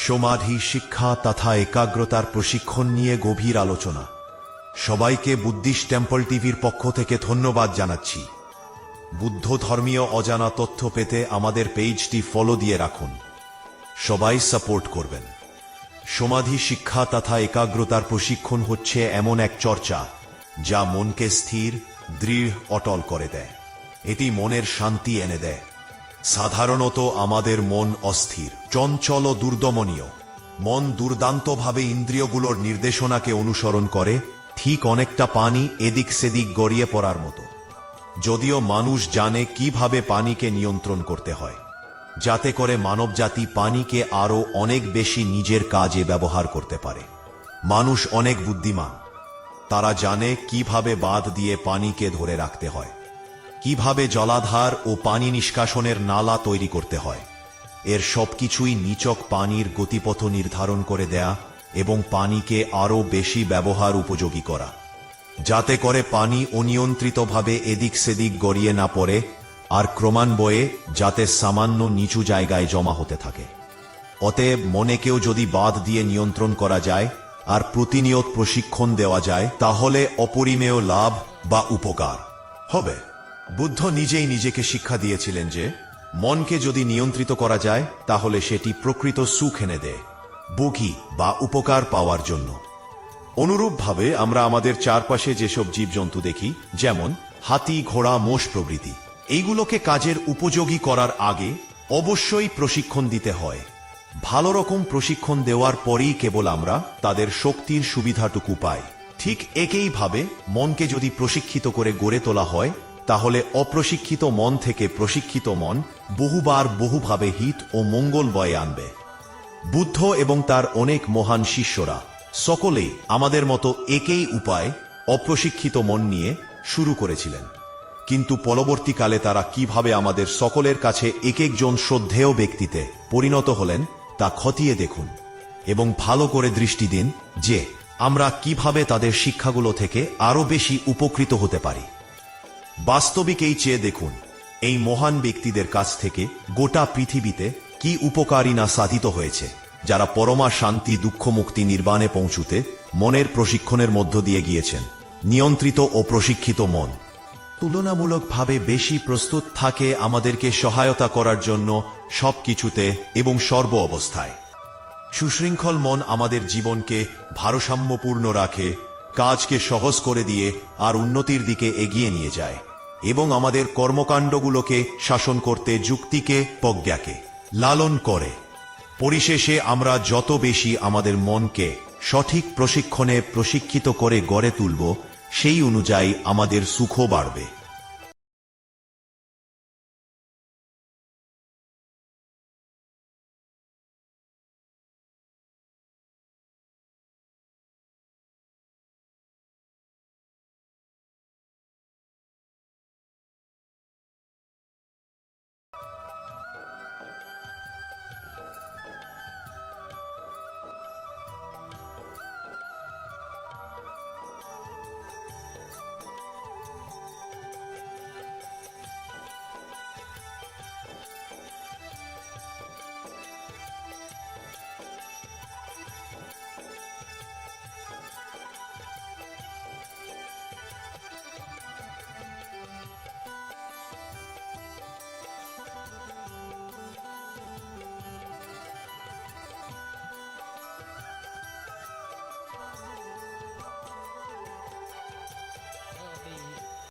সমাধি শিক্ষা তথা একাগ্রতার প্রশিক্ষণ নিয়ে গভীর আলোচনা। সবাইকে বুদ্ধিস্ট টেম্পল টিভির পক্ষ থেকে ধন্যবাদ জানাচ্ছি। বুদ্ধ ধর্মীয় অজানা তথ্য পেতে আমাদের পেজটি ফলো দিয়ে রাখুন। সবাই সাপোর্ট করবেন। সমাধি শিক্ষা তথা একাগ্রতার প্রশিক্ষণ হচ্ছে এমন এক চর্চা যা মনকে স্থির, দৃঢ়, অটল করে দেয়। এটি মনের শান্তি এনে দেয়। সাধারণত আমাদের মন অস্থির, চঞ্চল ও দুর্দমনীয়। মন দুর্দান্তভাবে ইন্দ্রিয়গুলোর নির্দেশনাকে অনুসরণ করে, ঠিক অনেকটা পানি এদিক সেদিক গড়িয়ে পড়ার মতো। যদিও মানুষ জানে কিভাবে পানিকে নিয়ন্ত্রণ করতে হয়, যাতে করে মানবজাতি পানিকে আরও অনেক বেশি নিজের কাজে ব্যবহার করতে পারে। মানুষ অনেক বুদ্ধিমান। তারা জানে কিভাবে বাঁধ দিয়ে পানিকে ধরে রাখতে হয়, কিভাবে জলাধার ও পানি নিষ্কাশনের নালা তৈরি করতে হয়। এর সবকিছুই নিচক পানির গতিপথ নির্ধারণ করে দেয়া এবং পানিকে আরও বেশি ব্যবহার উপযোগী করা, যাতে করে পানি অনিয়ন্ত্রিতভাবে এদিক সেদিক গড়িয়ে না পড়ে আর ক্রমান্বয়ে যাতে সামান্য নিচু জায়গায় জমা হতে থাকে। অতএব মনেকেও যদি বাঁধ দিয়ে নিয়ন্ত্রণ করা যায় আর প্রতিনিয়ত প্রশিক্ষণ দেওয়া যায়, তাহলে অপরিমেয় লাভ বা উপকার হবে। বুদ্ধ নিজেই নিজেকে শিক্ষা দিয়েছিলেন যে মনকে যদি নিয়ন্ত্রিত করা যায় তাহলে সেটি প্রকৃত সুখ এনে দেয়, বুদ্ধি বা উপকার পাওয়ার জন্য। অনুরূপভাবে আমরা আমাদের চারপাশে যেসব জীবজন্তু দেখি, যেমন হাতি, ঘোড়া, মোষ প্রভৃতি, এইগুলোকে কাজের উপযোগী করার আগে অবশ্যই প্রশিক্ষণ দিতে হয়। ভালো রকম প্রশিক্ষণ দেওয়ার পরেই কেবল আমরা তাদের শক্তির সুবিধাটুকু পাই। ঠিক একইভাবে মনকে যদি প্রশিক্ষিত করে গড়ে তোলা হয়, তাহলে অপ্রশিক্ষিত মন থেকে প্রশিক্ষিত মন বহুবার বহুভাবে হিত ও মঙ্গল বয়ে আনবে। বুদ্ধ এবং তার অনেক মহান শিষ্যরা সকলেই আমাদের মতো একই উপায় অপ্রশিক্ষিত মন নিয়ে শুরু করেছিলেন। কিন্তু পরবর্তীকালে তারা কিভাবে আমাদের সকলের কাছে এক একজন শ্রদ্ধেয় ব্যক্তিতে পরিণত হলেন তা খতিয়ে দেখুন এবং ভালো করে দৃষ্টি দিন যে আমরা কিভাবে তাদের শিক্ষাগুলো থেকে আরো বেশি উপকৃত হতে পারি। বাস্তবিক এই চেয়ে দেখুন এই মহান ব্যক্তিদের কাছ থেকে গোটা পৃথিবীতে কি উপকারী না সাধিত হয়েছে, যারা পরমা শান্তি, দুঃখ মুক্তি, নির্বাণে পৌঁছুতে মনের প্রশিক্ষণের মধ্য দিয়ে গিয়েছেন। নিয়ন্ত্রিত ও প্রশিক্ষিত মন তুলনামূলকভাবে বেশি প্রস্তুত থাকে আমাদেরকে সহায়তা করার জন্য সবকিছুতে এবং সর্ব অবস্থায়। সুশৃঙ্খল মন আমাদের জীবনকে ভারসাম্যপূর্ণ রাখে, কাজকে সহজ করে দিয়ে আর উন্নতির দিকে এগিয়ে নিয়ে যায় এবং আমাদের কর্মকাণ্ডগুলোকে শাসন করতে যুক্তিকে, প্রজ্ঞাকে লালন করে। পরিশেষে আমরা যত বেশি আমাদের মনকে সঠিক প্রশিক্ষণে প্রশিক্ষিত করে গড়ে তুলব, সেই অনুযায়ী আমাদের সুখও বাড়বে।